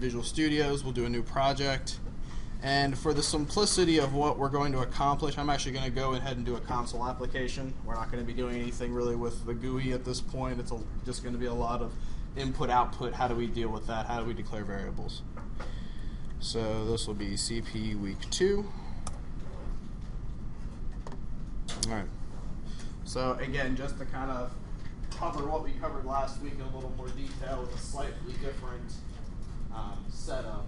Visual Studios. We'll do a new project. And for the simplicity of what we're going to accomplish, I'm actually going to go ahead and do a console application. We're not going to be doing anything really with the GUI at this point. It's just going to be a lot of input-output. How do we deal with that? How do we declare variables? So this will be CP week 2. All right. So again, just to kind of cover what we covered last week in a little more detail with a slightly different setup.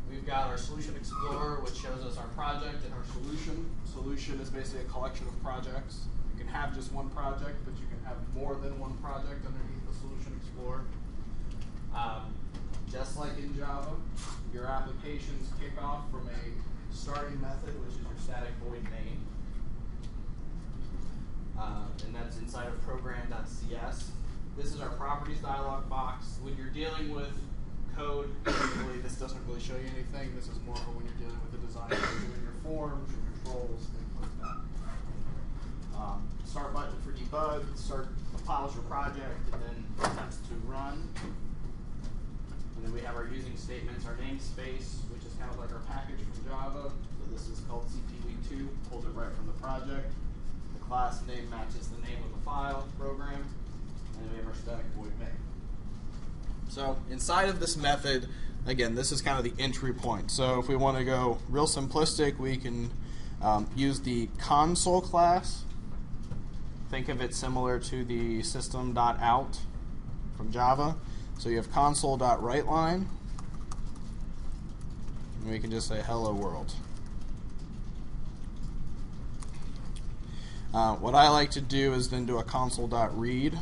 We've got our Solution Explorer, which shows us our project and our solution. Solution is basically a collection of projects. You can have just one project, but you can have more than one project underneath the Solution Explorer. Just like in Java, your applications kick off from a starting method, which is your static void main. And that's inside of program.cs. This is our properties dialog box. When you're dealing with code, usually this doesn't really show you anything. This is more for when you're dealing with the design, doing your forms, your controls, things like that. Start button for debug, pause your project, and then attempts to run. And then we have our using statements, our namespace, which is kind of like our package from Java. So this is called CPweek2, pulls it right from the project. The class name matches the name of the file program. And then we have our static void main. So inside of this method, again, this is kind of the entry point. So if we want to go real simplistic, we can use the console class. Think of it similar to the system.out from Java. So you have console.writeLine, and we can just say hello world. What I like to do is then do a console.read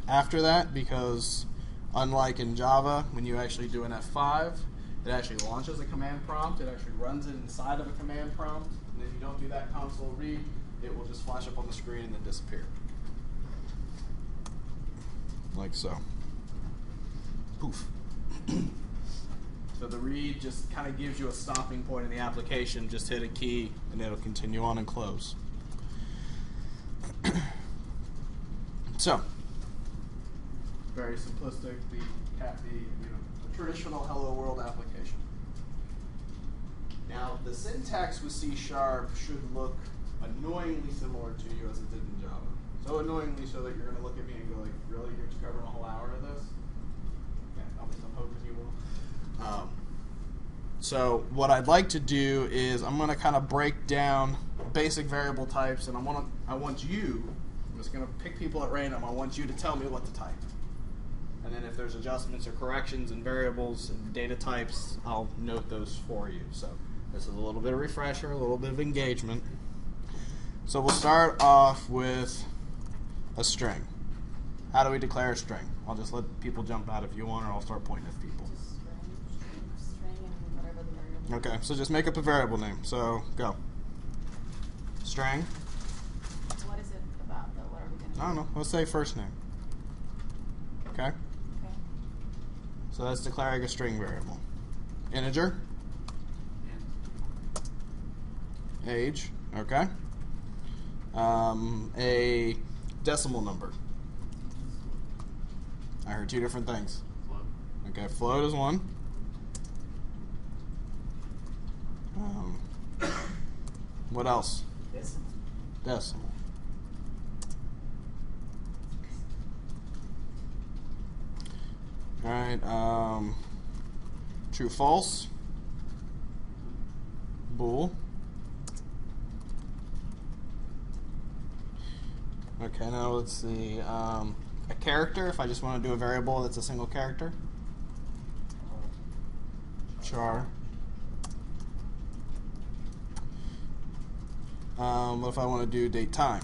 after that, because unlike in Java, when you actually do an F5, it actually launches a command prompt. It actually runs it inside of a command prompt. And if you don't do that console read, it will just flash up on the screen and then disappear. Like so. Poof. So the read just kind of gives you a stopping point in the application. Just hit a key, and it'll continue on and close. So, very simplistic, the traditional Hello World application. Now, the syntax with C# should look annoyingly similar to you as it did in Java. So annoyingly so that you're going to look at me and go like, really, you're just covering a whole hour of this? Yeah, at least I'm hoping you will. So what I'd like to do is I'm going to kind of break down basic variable types, and I want you, I'm just going to pick people at random, I want you to tell me what to type. And then if there's adjustments or corrections in variables and data types, I'll note those for you. So this is a little bit of refresher, a little bit of engagement. So we'll start off with a string. How do we declare a string? I'll just let people jump out if you want, or I'll start pointing at people. Okay, so just make up a variable name. So go. String. What is it about, though? What are we going to do? I don't know. Let's say first name. Okay? Okay. So that's declaring a string variable. Integer. Age. Okay. A decimal number. I heard two different things. Float. Okay, float is one. What else? Decimal. Decimal. All right. True, false. Bool. Okay, now let's see. A character, if I just want to do a variable that's a single character. Char. What if I want to do date time?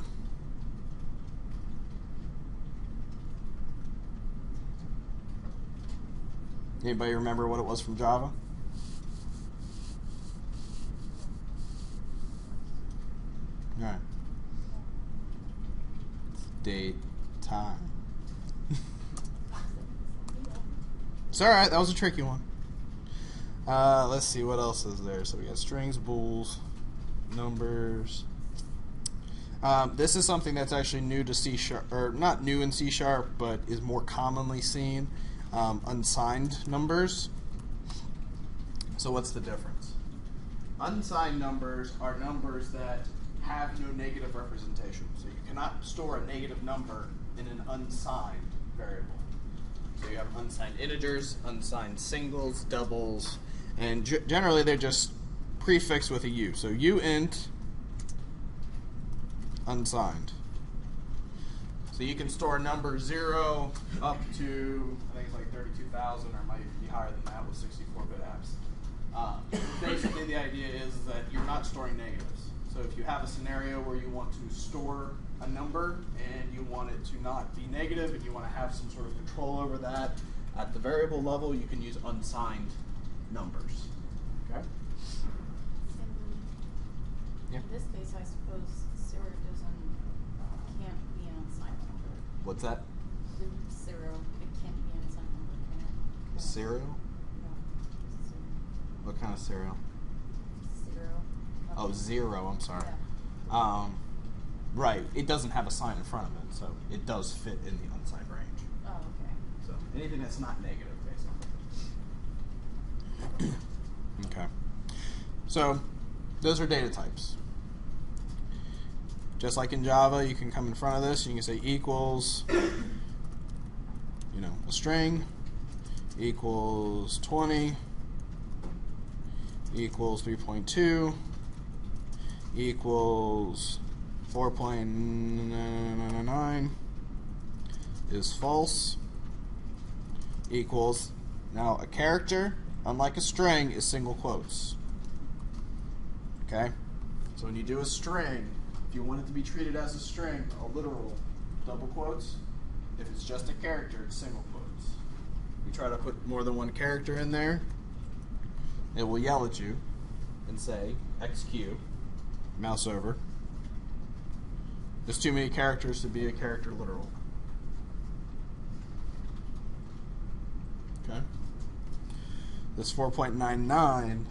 Anybody remember what it was from Java? All right. Date time. It's all right. That was a tricky one. Let's see what else is there. So we got strings, bools, numbers. This is something that's actually new to C#, or not new in C#, but is more commonly seen. unsigned numbers. So what's the difference? Unsigned numbers are numbers that have no negative representation. So you cannot store a negative number in an unsigned variable. So you have unsigned integers, unsigned singles, doubles, and generally they're just prefixed with a u. So uint unsigned. So you can store number 0 up to, I think it's like 32,000, or it might be higher than that with 64-bit apps. Basically, the idea is that you're not storing negatives. So if you have a scenario where you want to store a number and you want it to not be negative and you want to have some sort of control over that at the variable level, you can use unsigned numbers. Okay? Yeah. In this case, I suppose 0 can't be an unsigned number. What's that? The 0, it can't be an unsigned number, can it? Cereal? No, it's 0. What kind of cereal? 0. Oh, 0, I'm sorry. Yeah. Right, it doesn't have a sign in front of it, so it does fit in the unsigned range. Oh, okay. So anything that's not negative, basically. Okay. So those are data types. Just like in Java, you can come in front of this and you can say equals, a string, equals 20, equals 3.2, equals 4.999 is false, equals, now a character, unlike a string, is single quotes. Okay? So when you do a string, if you want it to be treated as a string, a literal double quotes. If it's just a character, it's single quotes. You try to put more than one character in there, it will yell at you and say, XQ, mouse over. There's too many characters to be a character literal. Okay? This 4.99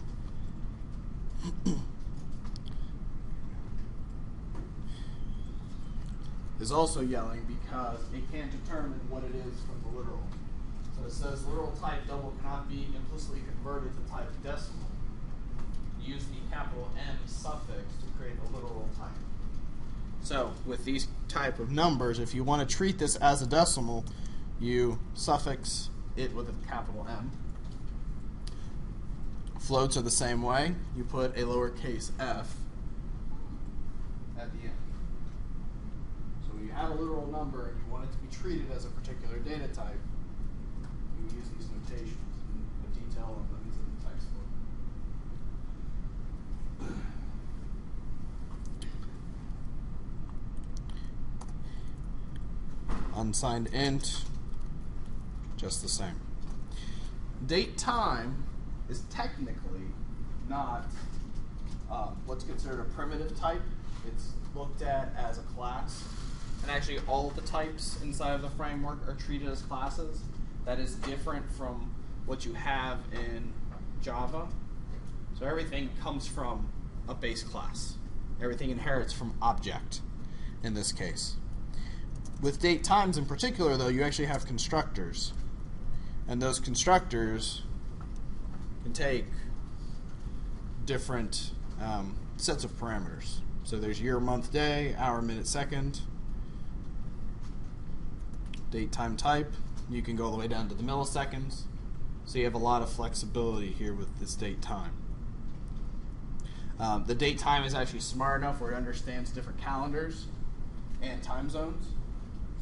is also yelling because it can't determine what it is from the literal. So it says literal type double cannot be implicitly converted to type decimal. Use the capital M suffix to create a literal type. So with these type of numbers, if you want to treat this as a decimal, you suffix it with a capital M. Floats are the same way. You put a lowercase f at the end. So when you have a literal number and you want it to be treated as a particular data type, you use these notations. And the detail on them is in the textbook. Unsigned int, just the same. Date time is technically not what's considered a primitive type. It's looked at as a class. And actually all of the types inside of the framework are treated as classes. That is different from what you have in Java. So everything comes from a base class. Everything inherits from object in this case. With date times in particular, though, you actually have constructors. And those constructors can take different sets of parameters. So there's year, month, day, hour, minute, second. Date, time, type. You can go all the way down to the milliseconds. So you have a lot of flexibility here with this date time. The date time is actually smart enough where it understands different calendars and time zones.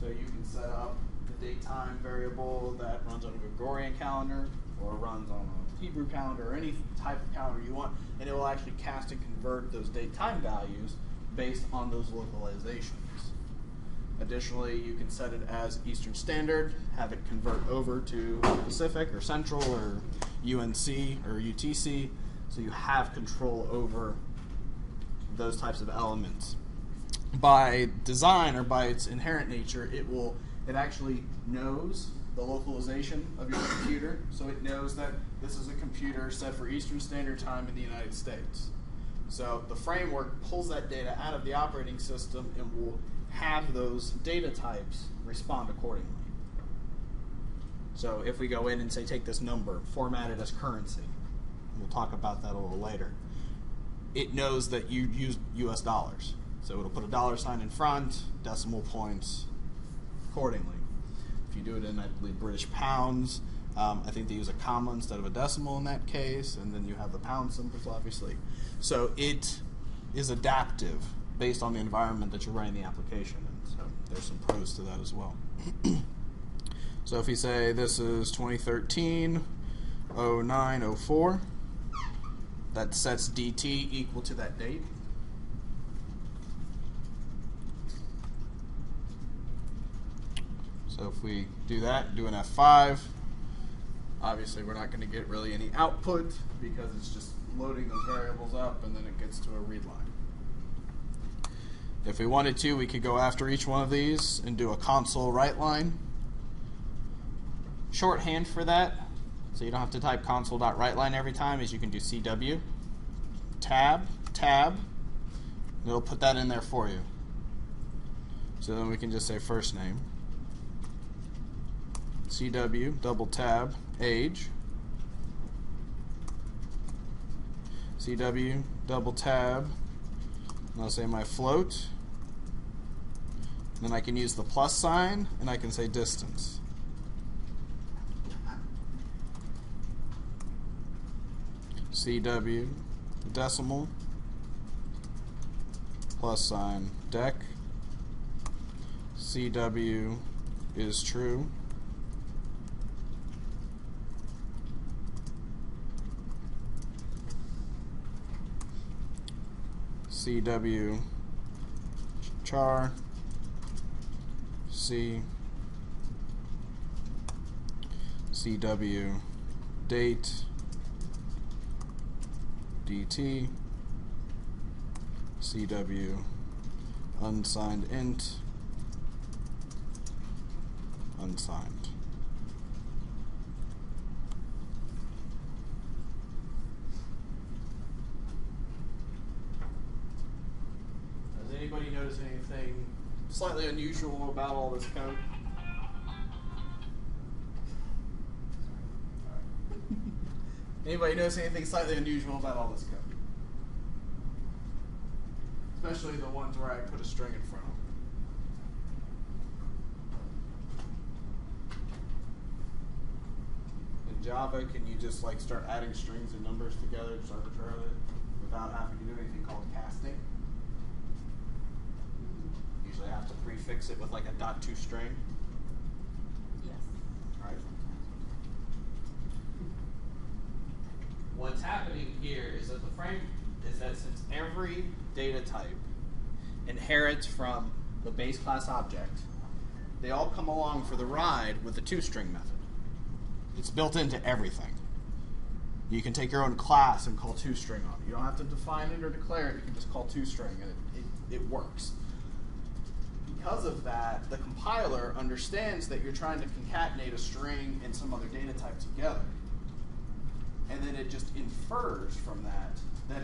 So you can set up the date time variable that runs on a Gregorian calendar or runs on a Hebrew calendar or any type of calendar you want, and it will actually cast and convert those date time values based on those localizations. Additionally, you can set it as Eastern Standard, have it convert over to Pacific or Central or UNC or UTC, so you have control over those types of elements. By design or by its inherent nature, it actually knows the localization of your computer, so it knows that this is a computer set for Eastern Standard Time in the United States. So the framework pulls that data out of the operating system and will have those data types respond accordingly. So if we go in and say take this number, format it as currency, we'll talk about that a little later, it knows that you use US dollars. So it'll put a dollar sign in front, decimal points accordingly. If you do it in, I believe, British pounds, I think they use a comma instead of a decimal in that case, and then you have the pound symbols, obviously. So it is adaptive based on the environment that you're running the application in. So there's some pros to that as well. So if you say this is 2013, 09, 04, that sets DT equal to that date. So if we do that, do an F5, obviously we're not going to get really any output because it's just loading those variables up and then it gets to a read line. If we wanted to, we could go after each one of these and do a console write line. Shorthand for that, so you don't have to type console.writeLine every time, is you can do CW, tab, and it'll put that in there for you. So then we can just say first name, CW, double tab, age, CW, double tab, and I'll say my float, then I can use the plus sign, and I can say distance. CW, decimal, plus sign, dec, CW is true, CW char, C, CW date, DT, CW unsigned int, unsigned. Does anybody notice anything slightly unusual about all this code? Anybody notice anything slightly unusual about all this code? Especially the ones where I put a string in front of them. In Java, can you just like start adding strings and numbers together just arbitrarily without having to do anything called casting? Usually have to prefix it with like a .to string. Yes. All right. What's happening here is that since every data type inherits from the base class object, they all come along for the ride with the toString method. It's built into everything. You can take your own class and call toString on it. You don't have to define it or declare it. You can just call toString, and it works. Because of that, the compiler understands that you're trying to concatenate a string and some other data type together. And then it just infers from that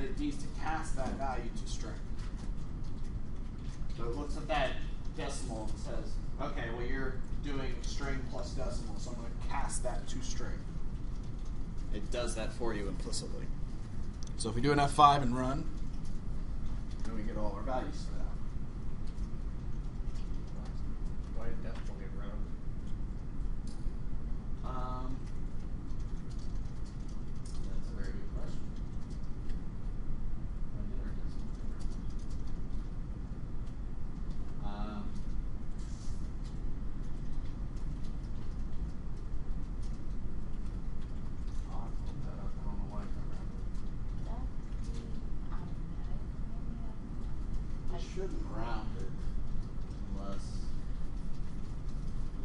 it needs to cast that value to string. So it looks at that decimal and says, okay, well you're doing string plus decimal, so I'm going to cast that to string. It does that for you implicitly. So if we do an F5 and run, then we get all our values for that. Why did decimal get round? That's a very good question. When did our decimal get round? I'll have to look that up. I don't know why it got rounded. That would be automatic, maybe. I shouldn't round it unless.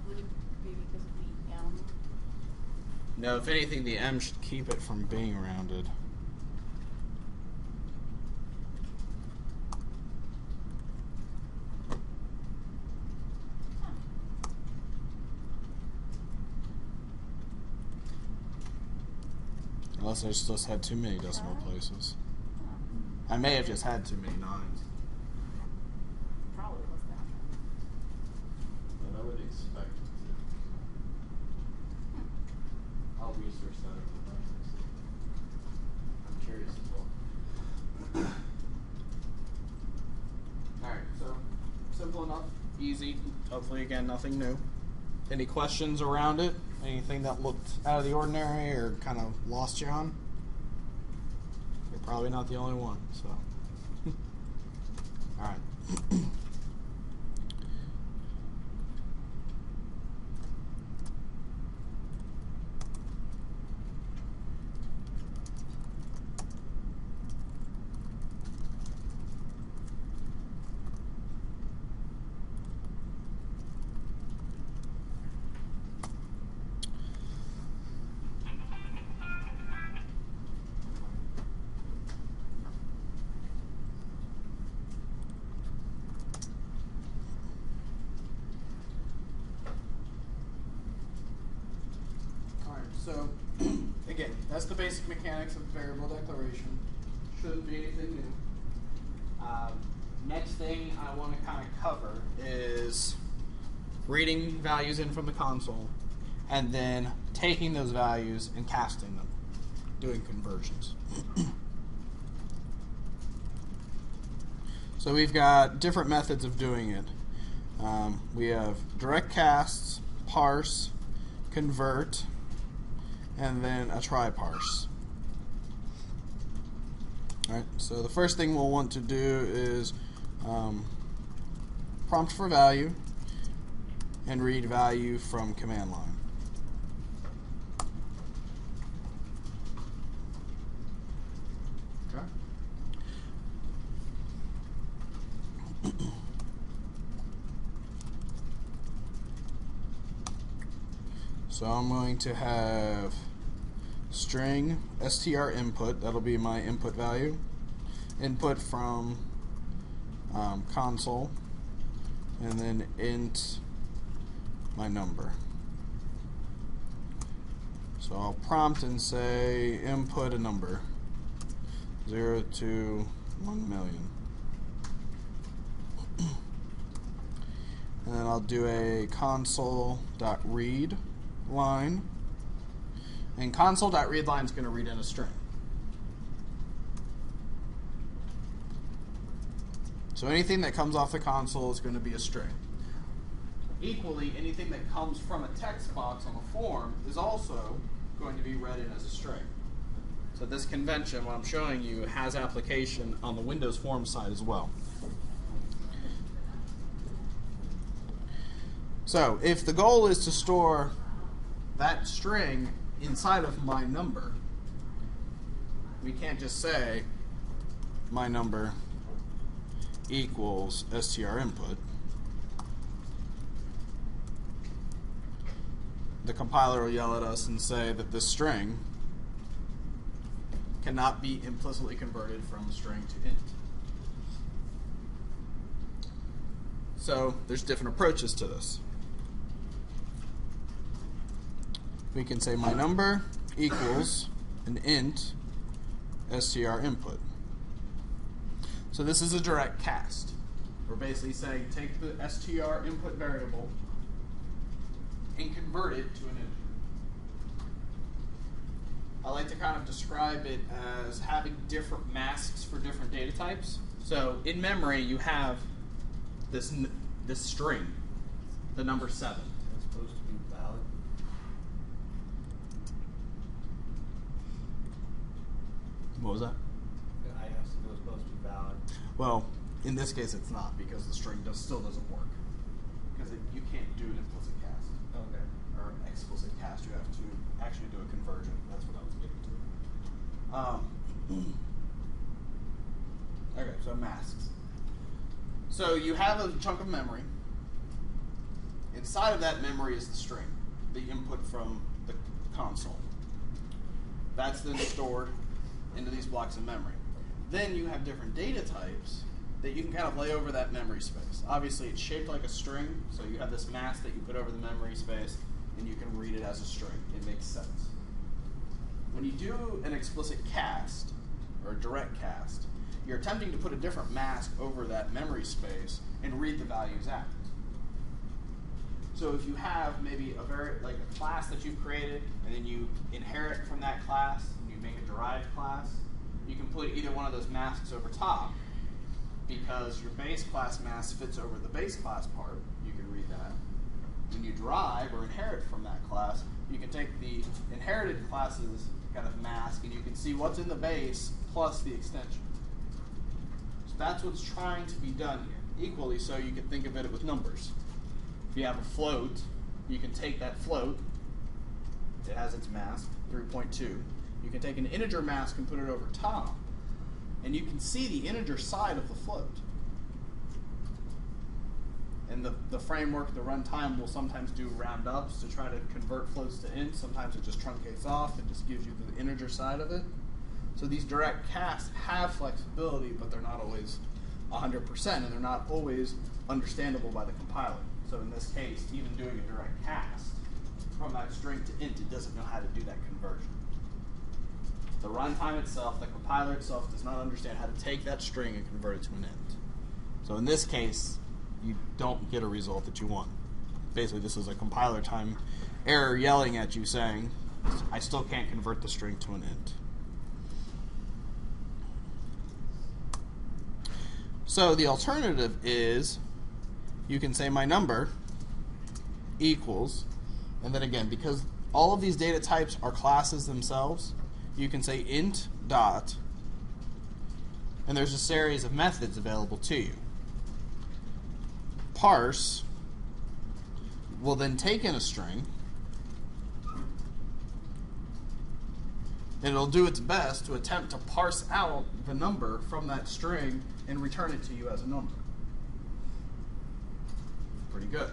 Would it be because of the M? No, if anything, the M should keep it from being rounded. Huh. Unless I just had too many decimal places. Huh. I may have just had too many nines. Probably was that. But I would expect it to. Hmm. hopefully again, nothing new. Any questions around it? Anything that looked out of the ordinary or kind of lost you on? You're probably not the only one, so. All right. So, again, that's the basic mechanics of variable declaration. Shouldn't be anything new. Next thing I want to kind of cover is reading values in from the console and then taking those values and casting them, doing conversions. So we've got different methods of doing it. We have direct casts, parse, convert, and then a try parse. Alright, so the first thing we'll want to do is prompt for value and read value from command line. Okay. So I'm going to have string str input, that'll be my input value, input from console, and then int my number. So I'll prompt and say input a number, 0 to 1 million. And then I'll do a console.read line, and console.readLine is going to read in a string. So anything that comes off the console is going to be a string. Equally, anything that comes from a text box on a form is also going to be read in as a string. So this convention, what I'm showing you, has application on the Windows form side as well. So if the goal is to store that string inside of my number, we can't just say my number equals str input. The compiler will yell at us and say that this string cannot be implicitly converted from string to int. So there's different approaches to this. We can say my number equals an int str input. So this is a direct cast. We're basically saying take the str input variable and convert it to an integer. I like to kind of describe it as having different masks for different data types. So in memory you have this string, the number 7. It's supposed to be valid. What was that? The IS was supposed to be valid. Well, in this case it's not, because the string still doesn't work. Because you can't do an implicit cast. Okay. Or an explicit cast. You have to actually do a conversion. That's what I was getting to. Okay, so masks. So you have a chunk of memory. Inside of that memory is the string, the input from the console. That's then stored into these blocks of memory. Then you have different data types that you can kind of lay over that memory space. Obviously it's shaped like a string, so you have this mask that you put over the memory space and you can read it as a string. It makes sense. When you do an explicit cast, or a direct cast, you're attempting to put a different mask over that memory space and read the values out. So if you have maybe a class that you've created, and then you inherit from that class, and you make a derived class, you can put either one of those masks over top, because your base class mask fits over the base class part. You can at, when you derive or inherit from that class, you can take the inherited class's kind of mask and you can see what's in the base plus the extension. So that's what's trying to be done here. Equally so, you can think of it with numbers. If you have a float, you can take that float, it has its mask, 3.2. You can take an integer mask and put it over top, and you can see the integer side of the float. And the framework, the runtime, will sometimes do roundups to try to convert floats to int. Sometimes it just truncates off and just gives you the integer side of it. So these direct casts have flexibility, but they're not always 100%, and they're not always understandable by the compiler. So in this case, even doing a direct cast from that string to int, it doesn't know how to do that conversion. The runtime itself, the compiler itself, does not understand how to take that string and convert it to an int. So in this case, you don't get a result that you want. Basically, this is a compiler time error yelling at you saying, I still can't convert the string to an int. So the alternative is you can say my number equals, and then again, because all of these data types are classes themselves, you can say int dot, and there's a series of methods available to you. Parse will then take in a string, and it'll do its best to attempt to parse out the number from that string and return it to you as a number. Pretty good.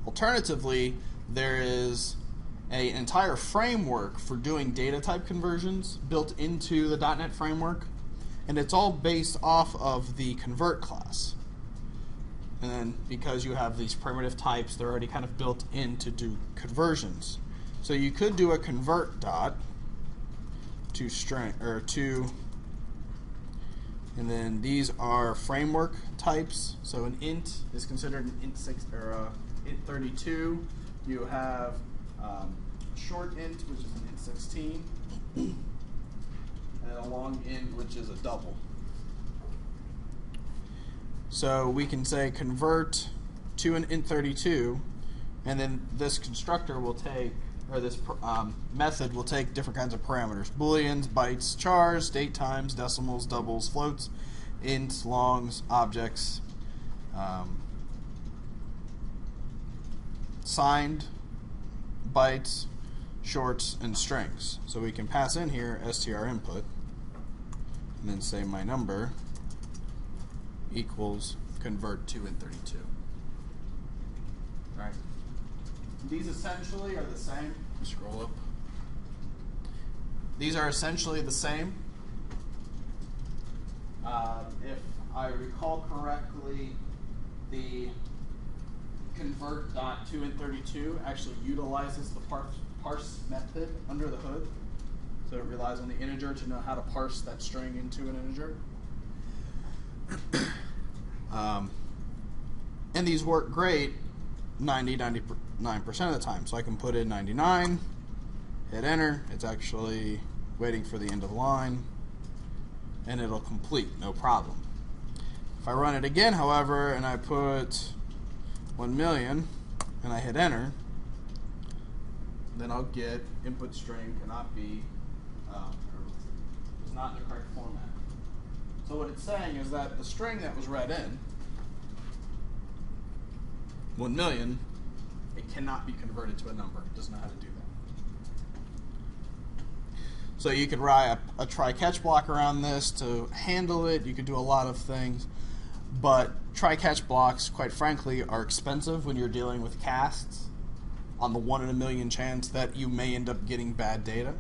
Alternatively, there is an entire framework for doing data type conversions built into the .NET framework, and it's all based off of the convert class. And then because you have these primitive types, they're already kind of built in to do conversions. So you could do a convert dot to string or to, and then these are framework types. So an int is considered an int 6 or int 32. You have short int, which is an int 16, and a long int, which is a double. So we can say convert to an int 32, and then this constructor will take, or this method will take different kinds of parameters: booleans, bytes, chars, date times, decimals, doubles, floats, ints, longs, objects, signed, bytes, shorts, and strings. So we can pass in here str input, and then say my number equals convert to int 32. Right? These essentially are the same. Scroll up. These are essentially the same. If I recall correctly, the convert.to int 32 actually utilizes the parse method under the hood. So it relies on the integer to know how to parse that string into an integer. And these work great 99% of the time. So I can put in 99, hit enter, it's actually waiting for the end of the line, and it'll complete, no problem. If I run it again, however, and I put 1 million, and I hit enter, then I'll get input string cannot be, is not in the correct format. So what it's saying is that the string that was read in, 1 million, it cannot be converted to a number. It doesn't know how to do that. So you could write a try-catch block around this to handle it. You could do a lot of things. But try-catch blocks, quite frankly, are expensive when you're dealing with casts on the 1 in a million chance that you may end up getting bad data.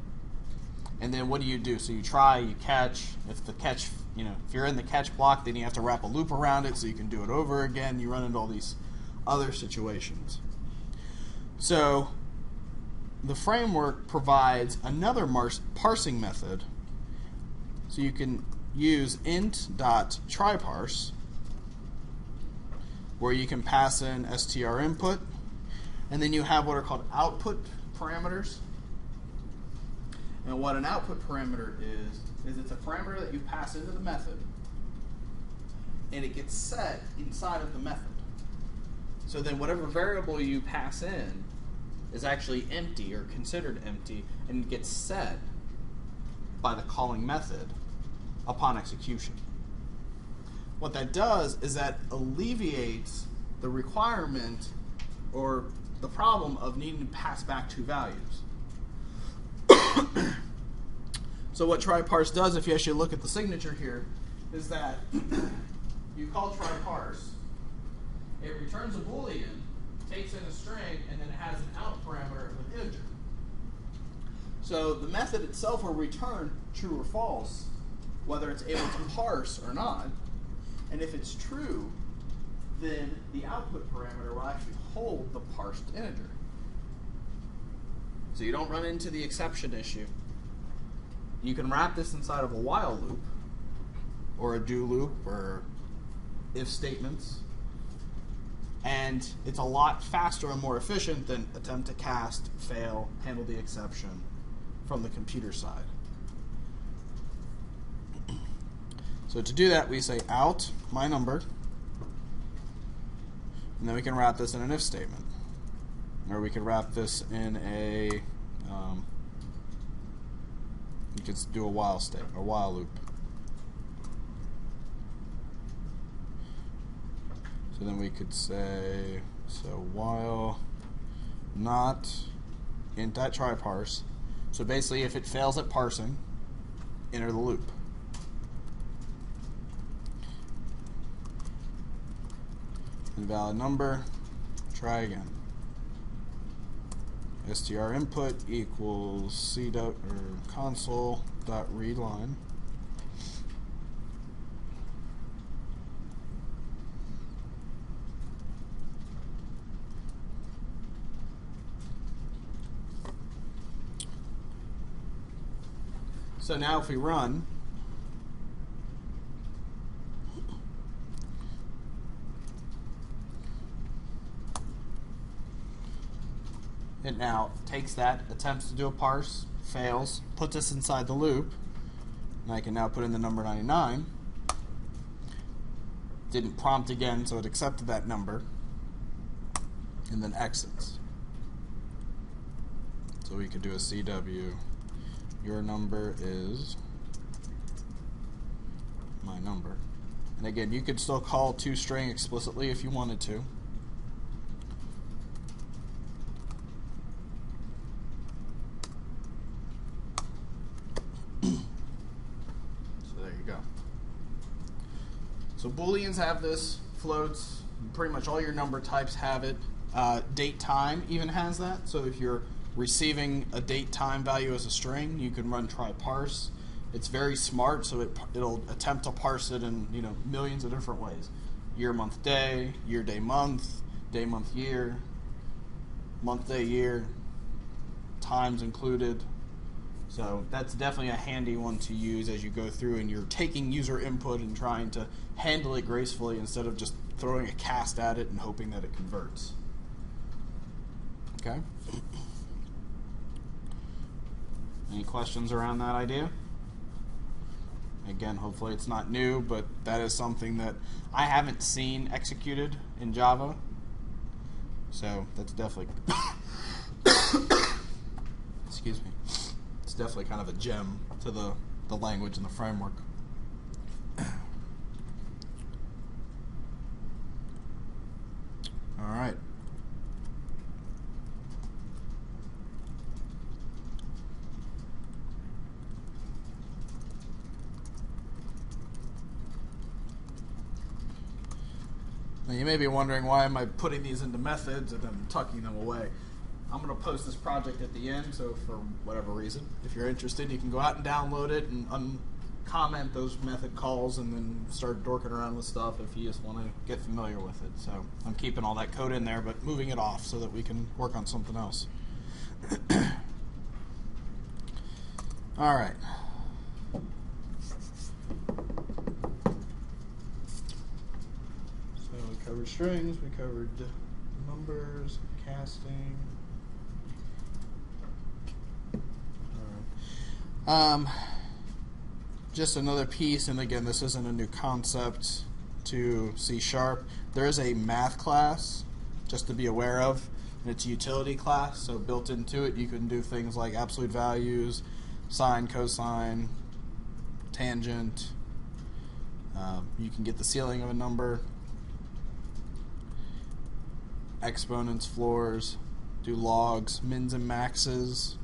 And then what do? So you try, you catch. If the catch, if you're in the catch block, then you have to wrap a loop around it so you can do it over again. You run into all these other situations. So the framework provides another parsing method. So you can use int.tryparse, where you can pass in str input, and then you have what are called output parameters. And what an output parameter is it's a parameter that you pass into the method, and it gets set inside of the method. So then whatever variable you pass in is actually empty or considered empty and gets set by the calling method upon execution. What that does is that alleviates the requirement or the problem of needing to pass back two values. So what try parse does, if you actually look at the signature here, is that you call try parse, it returns a Boolean, takes in a string, and then it has an out parameter with integer. So the method itself will return true or false, whether it's able to parse or not. And if it's true, then the output parameter will actually hold the parsed integer. So you don't run into the exception issue. You can wrap this inside of a while loop, or a do loop, or if statements, and it's a lot faster and more efficient than attempt to cast, fail, handle the exception from the computer side. So to do that, we say out my number, and then we can wrap this in an if statement, or we can wrap this in a you could do a while loop. So then we could say, so while not int that try parse. So basically, if it fails at parsing, enter the loop. Invalid number, try again. str input equals c dot or console dot read line. So now if we run, it now takes that, attempts to do a parse, fails, puts us inside the loop, and I can now put in the number 99. Didn't prompt again, so it accepted that number, and then exits. So we could do a CW. Your number is my number. And again, you could still call toString explicitly if you wanted to. So there you go. So Booleans have this, floats, pretty much all your number types have it. Date time even has that. So if you're receiving a date time value as a string, you can run try parse. It's very smart, so it'll attempt to parse it in millions of different ways. Year, month, day month year, month day year, times included. So that's definitely a handy one to use as you go through and you're taking user input and trying to handle it gracefully instead of just throwing a cast at it and hoping that it converts. Okay? Any questions around that idea? Again, hopefully it's not new, but that is something that I haven't seen executed in Java. So that's definitely, excuse me, it's definitely kind of a gem to the language and the framework. All right. Now you may be wondering, why am I putting these into methods and then tucking them away? I'm going to post this project at the end, so for whatever reason, if you're interested, you can go out and download it and comment those method calls and then start dorking around with stuff if you just want to get familiar with it. So I'm keeping all that code in there, but moving it off so that we can work on something else. All right. We covered strings, we covered numbers, casting. All right. Just another piece, and again, this isn't a new concept to C#. There is a math class, just to be aware of, and it's a utility class, so built into it you can do things like absolute values, sine, cosine, tangent. You can get the ceiling of a number, exponents, floors, do logs, mins and maxes,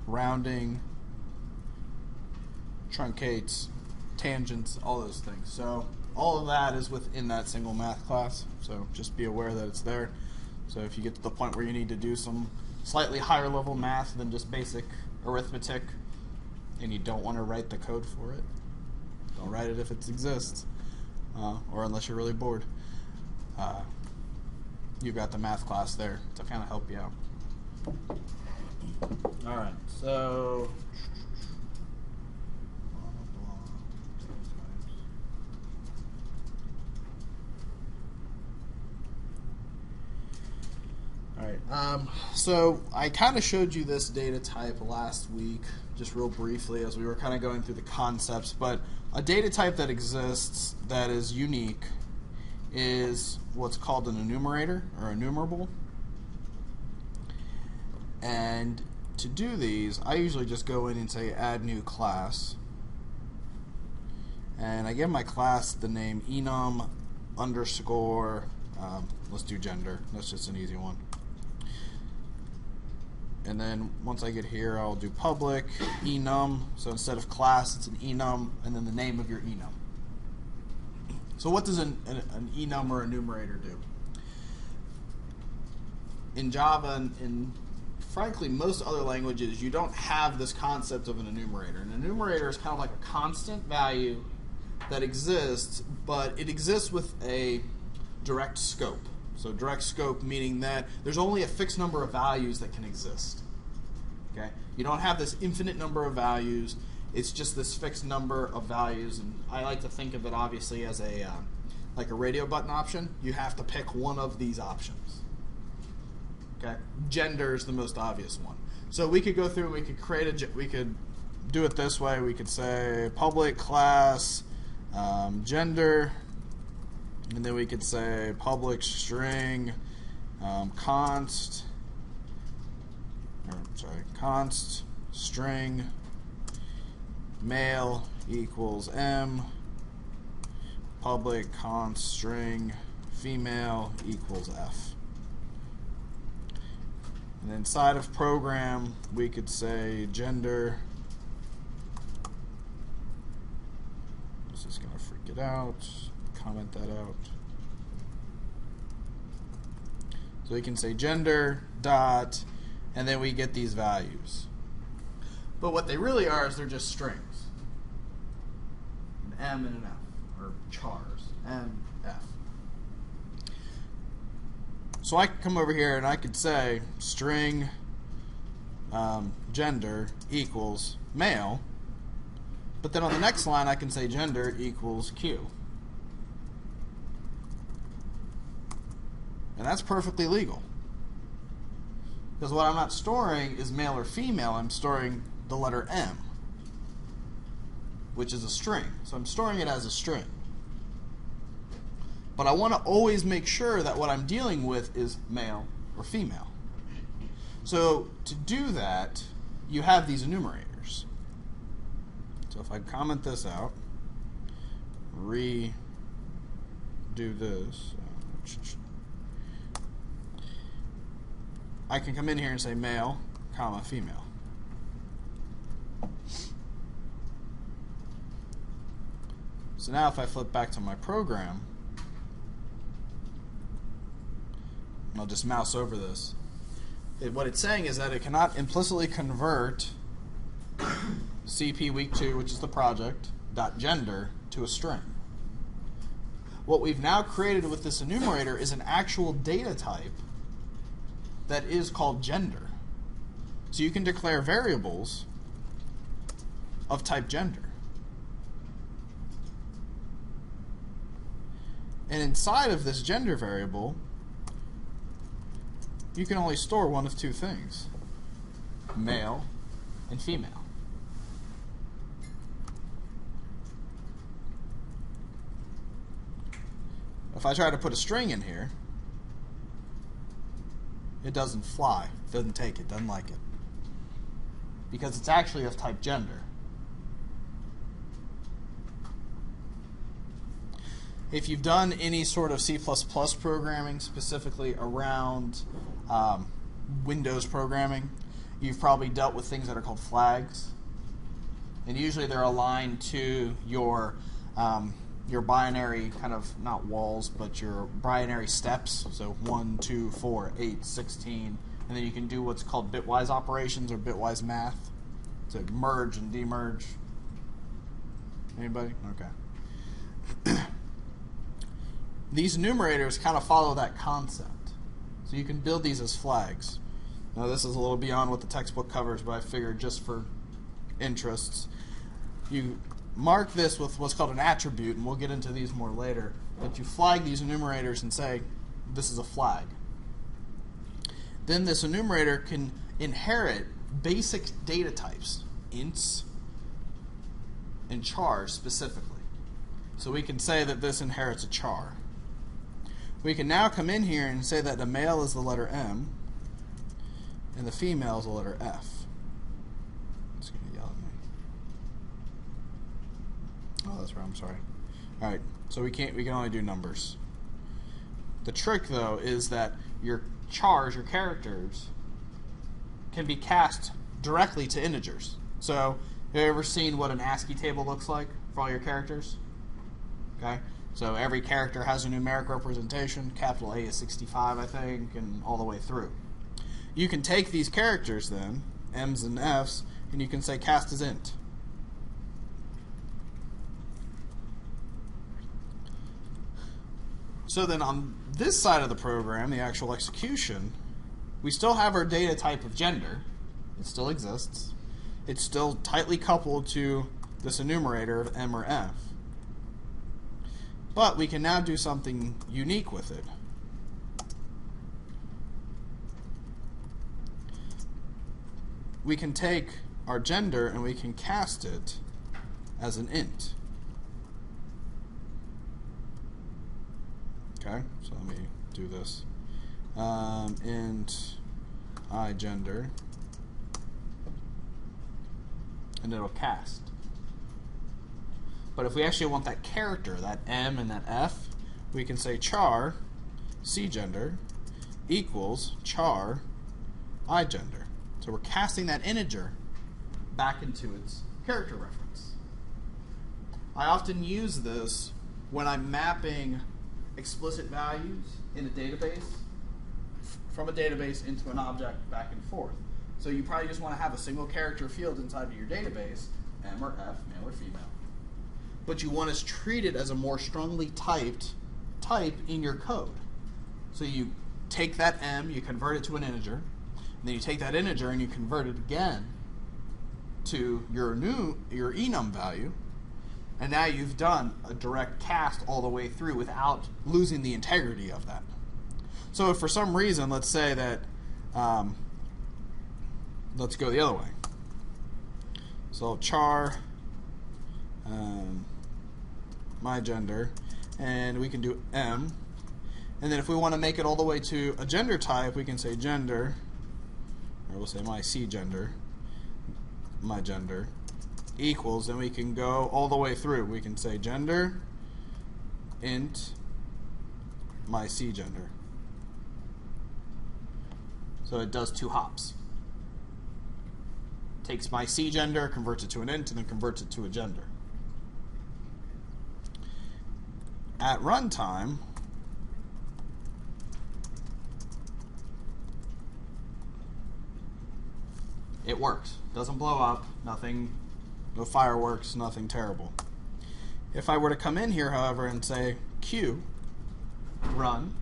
rounding, truncates, tangents, all those things. So all of that is within that single math class, so just be aware that it's there. So if you get to the point where you need to do some slightly higher level math than just basic arithmetic and you don't want to write the code for it, don't write it if it exists, or unless you're really bored. You've got the math class there to kind of help you out. Alright, so so I kind of showed you this data type last week, just real briefly as we were kind of going through the concepts, but a data type that exists that is unique is what's called an enumerator or enumerable. And to do these, I usually just go in and say add new class, and I give my class the name enum underscore, let's do gender, that's just an easy one. And then once I get here, I'll do public enum. So instead of class, it's an enum, and then the name of your enum. So what does an enum or enumerator do? In Java and in frankly most other languages, you don't have this concept of an enumerator. An enumerator is kind of like a constant value that exists, but it exists with a direct scope. So direct scope meaning that there's only a fixed number of values that can exist. Okay? You don't have this infinite number of values. It's just this fixed number of values, and I like to think of it obviously as a like a radio button option. You have to pick one of these options. Okay? Gender is the most obvious one. So we could go through and we could create we could do it this way. We could say public class gender. And then we could say public string const string male equals m, public const string female equals f. And then inside of program we could say gender. This is going to freak it out. Comment that out. So we can say gender dot, and then we get these values. But what they really are is they're just strings. An M and an F, or chars. M, F. So I could come over here and I could say string gender equals male, but then on the next line I can say gender equals Q. And that's perfectly legal. Because what I'm not storing is male or female, I'm storing the letter M, which is a string. So I'm storing it as a string. But I want to always make sure that what I'm dealing with is male or female. So to do that, you have these enumerators. So if I comment this out, redo this, I can come in here and say male, comma, female. So now if I flip back to my program, and I'll just mouse over this, what it's saying is that it cannot implicitly convert CP week 2, which is the project, .gender to a string. What we've now created with this enumerator is an actual data type that is called gender. So you can declare variables of type gender. And inside of this gender variable, you can only store one of two things, male and female. if I try to put a string in here, it doesn't fly. It doesn't take it. Doesn't like it. Because it's actually of type gender. If you've done any sort of C++ programming, specifically around Windows programming, you've probably dealt with things that are called flags. And usually they're aligned to your binary kind of, not walls, but your binary steps. So 1, 2, 4, 8, 16. And then you can do what's called bitwise operations or bitwise math to merge and demerge. Anybody? Okay. These enumerators kind of follow that concept. So you can build these as flags. Now this is a little beyond what the textbook covers, but I figured just for interests. You mark this with what's called an attribute, and we'll get into these more later, but you flag these enumerators and say, this is a flag. Then this enumerator can inherit basic data types, ints and chars specifically. So we can say that this inherits a char. We can now come in here and say that the male is the letter M and the female is the letter F. It's going to yell at me. Oh, that's right. I'm sorry. All right. So we can only do numbers. The trick, though, is that your chars, your characters, can be cast directly to integers. So have you ever seen what an ASCII table looks like for all your characters? Okay. So every character has a numeric representation. Capital A is 65, I think, and all the way through. You can take these characters then, M's and F's, and you can say cast as int. So then on this side of the program, the actual execution, we still have our data type of gender. It still exists. It's still tightly coupled to this enumerator of M or F. But we can now do something unique with it. We can take our gender and we can cast it as an int. Okay, so let me do this. Int I gender, and it'll cast. But if we actually want that character, that M and that F, we can say char C gender equals char I gender. So we're casting that integer back into its character reference. I often use this when I'm mapping explicit values in a database from a database into an object back and forth. So you probably just want to have a single character field inside of your database, M or F, male or female. But you want to treat it as a more strongly typed type in your code. So you take that M, you convert it to an integer, and then you take that integer and you convert it again to your enum value, and now you've done a direct cast all the way through without losing the integrity of that. So if for some reason, let's say that, let's go the other way. So char my gender, and we can do M, and then if we want to make it all the way to a gender type, we can say gender, or we'll say my C gender, my gender, equals, and we can go all the way through. We can say gender int my C gender. So it does 2 hops. Takes my C gender, converts it to an int, and then converts it to a gender. At runtime, it works. Doesn't blow up, nothing, no fireworks, nothing terrible. If I were to come in here, however, and say Q, run,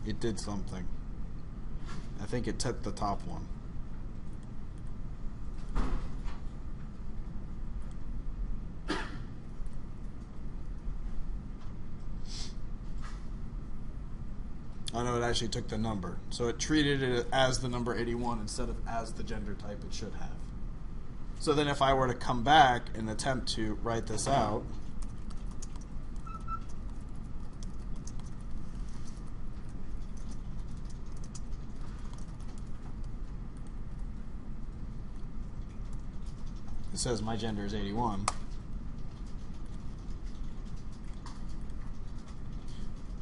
it did something. I think it took the top one. Oh no, it actually took the number. So it treated it as the number 81 instead of as the gender type it should have. So then if I were to come back and attempt to write this out, it says my gender is 81.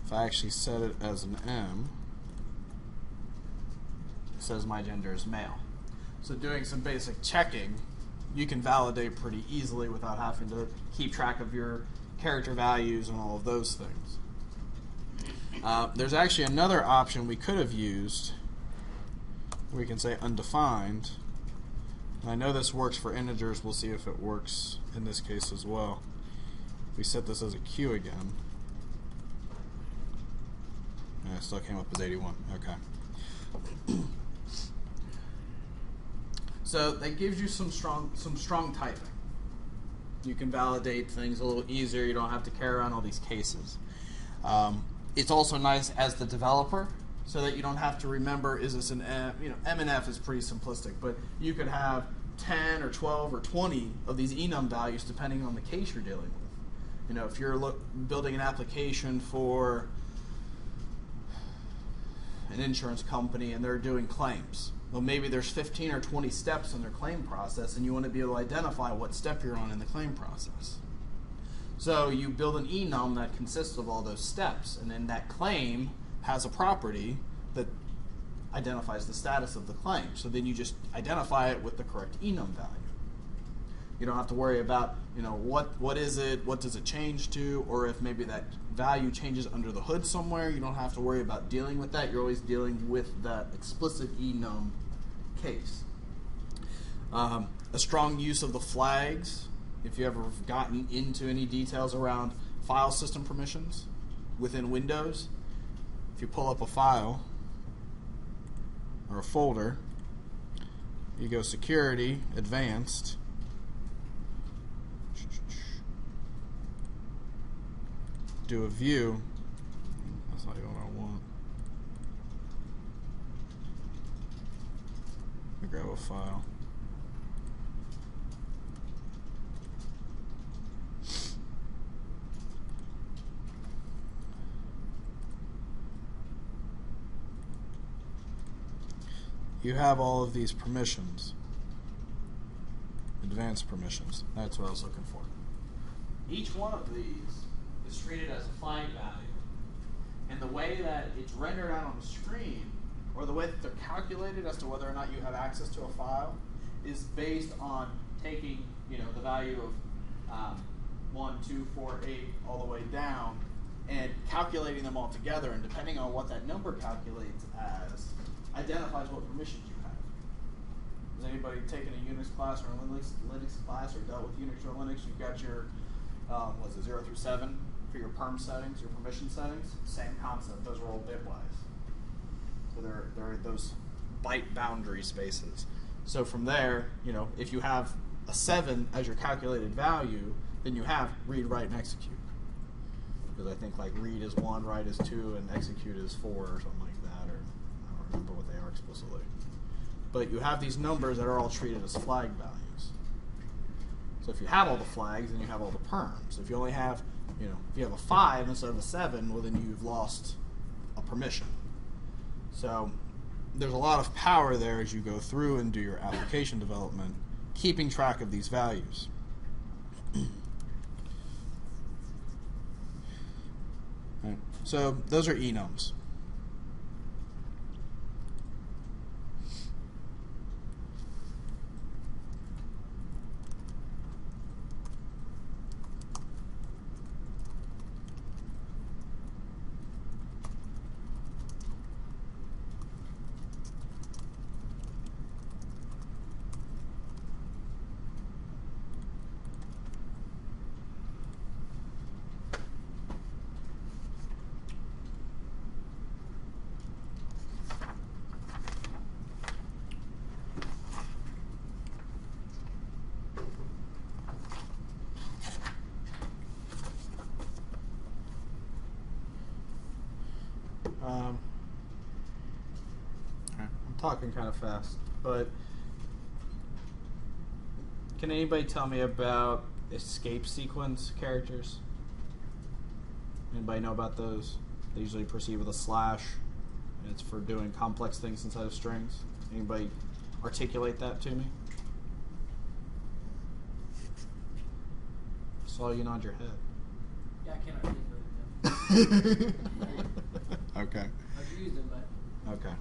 If I actually set it as an M, it says my gender is male. So doing some basic checking, you can validate pretty easily without having to keep track of your character values and all of those things. There's actually another option we could have used. We can say undefined. And I know this works for integers. We'll see if it works in this case as well. If we set this as a Q again, and it still came up as 81. Okay. So that gives you some strong typing. You can validate things a little easier. You don't have to carry around all these cases. It's also nice as the developer, so that you don't have to remember, is this an M? You know, M and F is pretty simplistic, but you could have 10 or 12 or 20 of these enum values depending on the case you're dealing with. You know, if you're building an application for an insurance company and they're doing claims, well, maybe there's 15 or 20 steps in their claim process, and you want to be able to identify what step you're on in the claim process. So you build an enum that consists of all those steps, and then that claim has a property that identifies the status of the claim. So then you just identify it with the correct enum value. You don't have to worry about, you know, what is it, what does it change to, or if maybe that value changes under the hood somewhere. You don't have to worry about dealing with that. You're always dealing with that explicit enum case. A strong use of the flags. If you ever gotten into any details around file system permissions within Windows, if you pull up a file or a folder, you go security, advanced, do a view. That's not even what I want. Let me grab a file. You have all of these permissions. Advanced permissions. That's what I was looking for. Each one of these is treated as a flag value. And the way that it's rendered out on the screen, or the way that they're calculated as to whether or not you have access to a file, is based on taking, you know, the value of 1, 2, 4, 8 all the way down, and calculating them all together, and depending on what that number calculates as, identifies what permissions you have. Has anybody taken a Unix class or a Linux class or dealt with Unix or Linux? You've got your, was it 0 through 7 for your perm settings, your permission settings? Same concept. Those are all bitwise. So they're those byte boundary spaces. So from there, you know, if you have a 7 as your calculated value, then you have read, write, and execute. Because I think like read is 1, write is 2, and execute is 4 or something like that, or I don't remember what they are explicitly. But you have these numbers that are all treated as flag values. So if you have all the flags, then you have all the perms. If you only have, you know, if you have a 5 instead of a 7, well then you've lost a permission. So there's a lot of power there as you go through and do your application development, keeping track of these values. Right. So those are enums. I'm talking kind of fast, but Can anybody tell me about escape sequence characters? Anybody know about those? They usually proceed with a slash, and it's for doing complex things inside of strings. Anybody articulate that to me? Saw you nod your head. Yeah, I can't articulate them. Okay. I've used them, but Okay.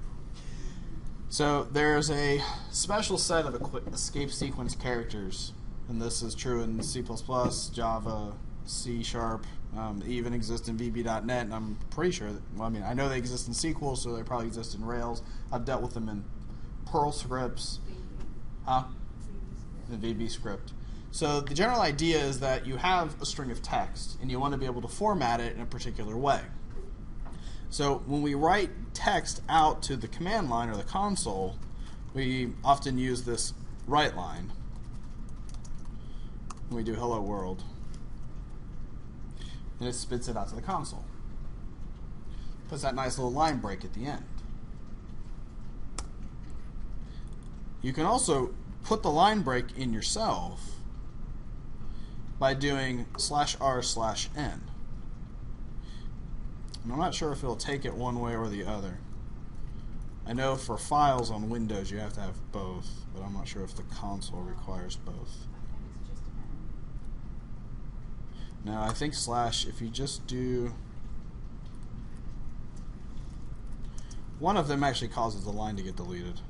So there's a special set of escape sequence characters, and this is true in C++, Java, C#, even exist in VB.NET, and I'm pretty sure that, well, I mean, I know they exist in SQL, so they probably exist in Rails. I've dealt with them in Perl scripts, in VB script. So the general idea is that you have a string of text, and you want to be able to format it in a particular way. So when we write text out to the command line or the console, we often use this write line. When we do hello world, and it spits it out to the console. Puts that nice little line break at the end. You can also put the line break in yourself by doing /r/n. And I'm not sure if it'll take it one way or the other. I know for files on Windows you have to have both, but I'm not sure if the console requires both. I think it's just N. Now I think / if you just do one of them actually causes the line to get deleted.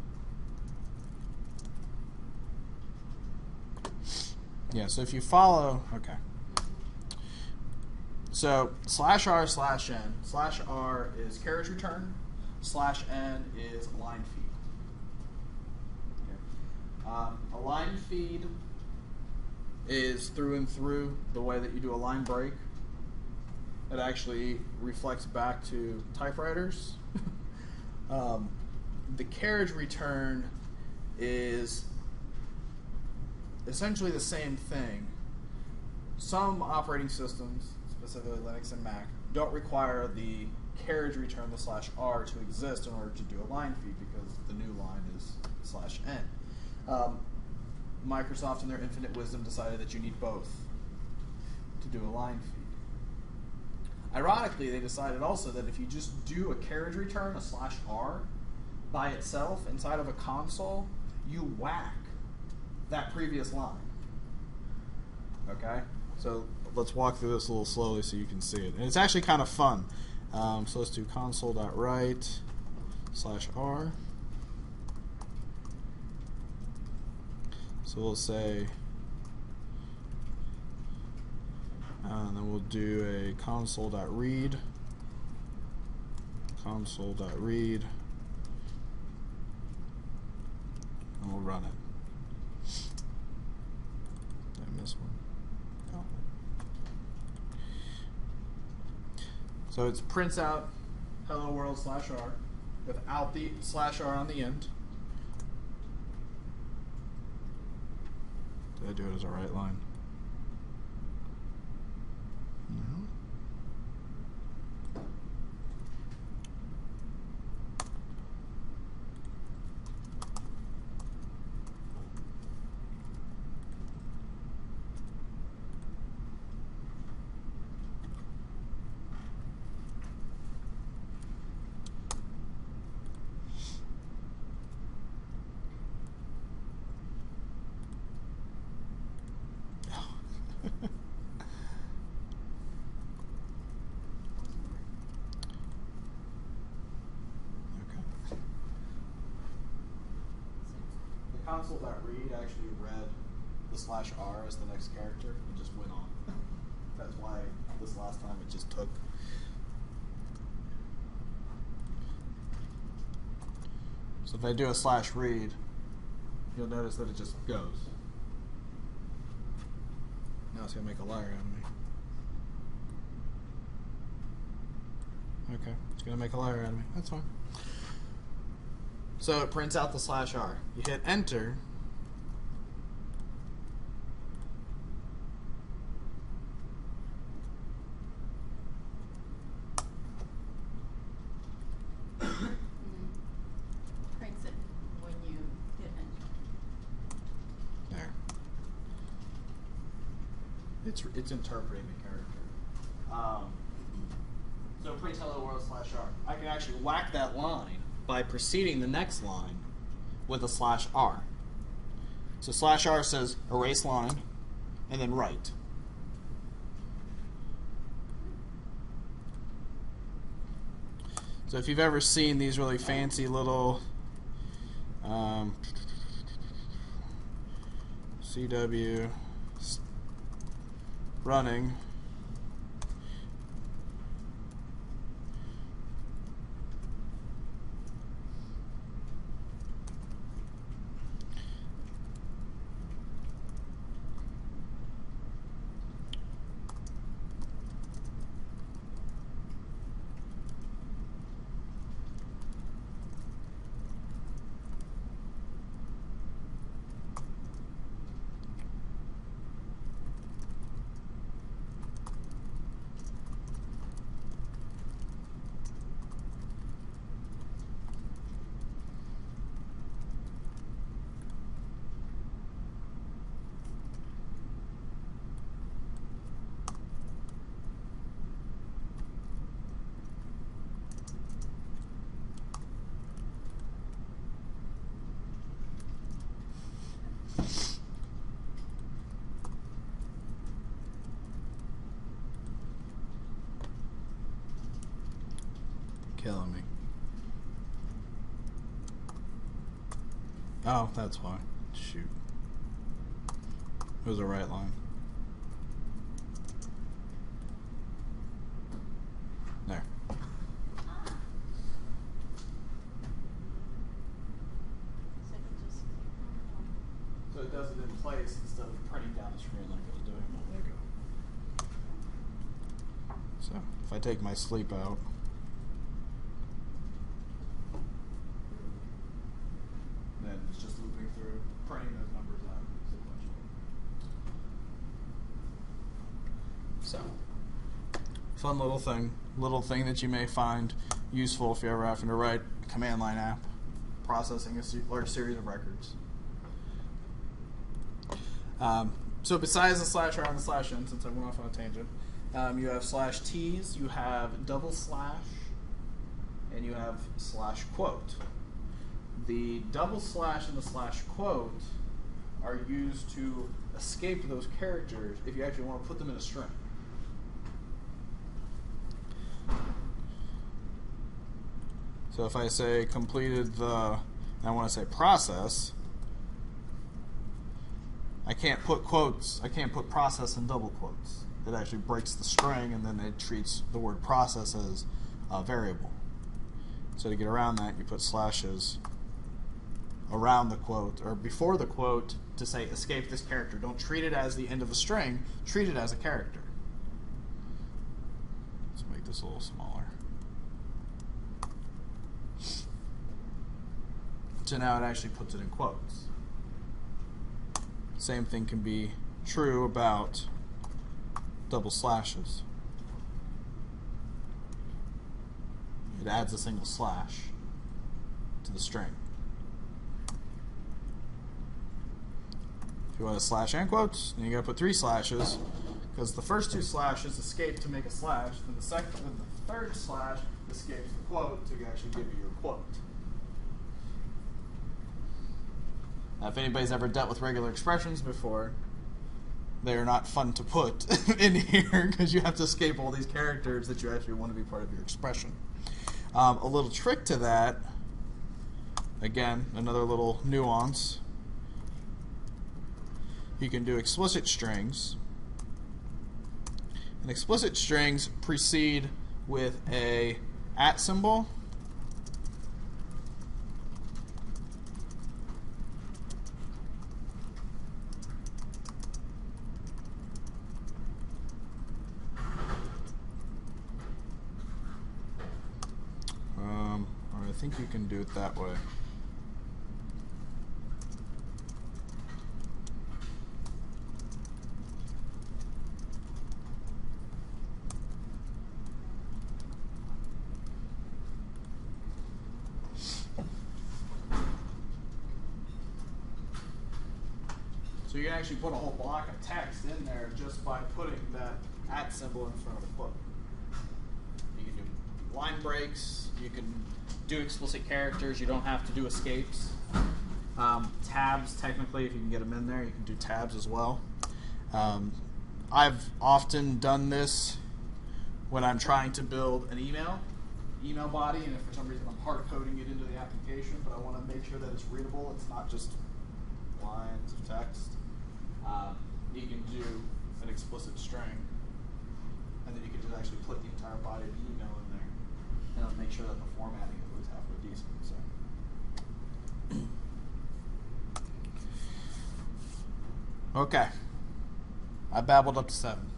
Yeah, so if you follow, okay. So /r/n, /r is carriage return, /n is line feed. Okay. A line feed is through and through the way that you do a line break. It actually reflects back to typewriters. The carriage return is essentially the same thing. Some operating systems, specifically Linux and Mac, don't require the carriage return, the /r, to exist in order to do a line feed because the new line is /n. Microsoft, in their infinite wisdom, decided that you need both to do a line feed. Ironically, they decided also that if you just do a carriage return, a /r, by itself inside of a console, you whack that previous line. Okay? So let's walk through this a little slowly so you can see it. And it's actually kind of fun. So let's do console.write /r. So we'll say, and then we'll do a console.read, and we'll run it. Did I miss one? No. So it prints out hello world /r without the /r on the end. Did I do it as a right line? No. Console.read actually read the /r as the next character and just went on. That's why this last time it just took. So if I do a /read, you'll notice that it just goes. Now it's going to make a liar out of me. Okay, it's going to make a liar out of me. That's fine. So it prints out the /r. You hit enter. Prints it when you hit enter. There. it's interpreting the character. So print hello world /r. I can actually whack that line by preceding the next line with a /r. So /r says erase line and then write. So if you've ever seen these really fancy little CW running killing me. Oh, that's why. Shoot. It was a right line. There. So I can just click on So it does it in place instead of printing down the screen like it was doing a moment ago. So if I take my sleep out, then it's just looping through, printing those numbers out sequentially. So, fun little thing that you may find useful if you're ever having to write a command line app processing a large series of records. So besides the /r and the /n, since I went off on a tangent, you have /t's, you have double slash, and you have /quote. The double slash and the /quote are used to escape those characters if you actually want to put them in a string. So if I say completed the, I want to say process, I can't put quotes, I can't put process in double quotes. It actually breaks the string and then it treats the word process as a variable. So to get around that, you put slashes around the quote or before the quote to say escape this character. Don't treat it as the end of the string, treat it as a character. Let's make this a little smaller. So now it actually puts it in quotes. Same thing can be true about double slashes. It adds a single slash to the string. If you want a slash and quotes, then you gotta put 3 slashes, because the first 2 slashes escape to make a slash, then the third slash escapes the quote to actually give you your quote. Now, if anybody's ever dealt with regular expressions before, they are not fun to put in here because you have to escape all these characters that you actually want to be part of your expression. A little trick to that, again, another little nuance. You can do explicit strings. And explicit strings precede with a @ symbol. Or I think you can do it that way. So So you can actually put a whole block of text in there just by putting that @ symbol in front of the quote. You can do line breaks. You can do explicit characters. You don't have to do escapes. Tabs, technically, if you can get them in there, you can do tabs as well. I've often done this when I'm trying to build an email body, and if for some reason I'm hard coding it into the application, but I want to make sure that it's readable, it's not just lines of text. You can do an explicit string, and then you can just actually put the entire body of the email in there, and it'll make sure that the formatting is halfway decent. So. Okay. I babbled up to 7.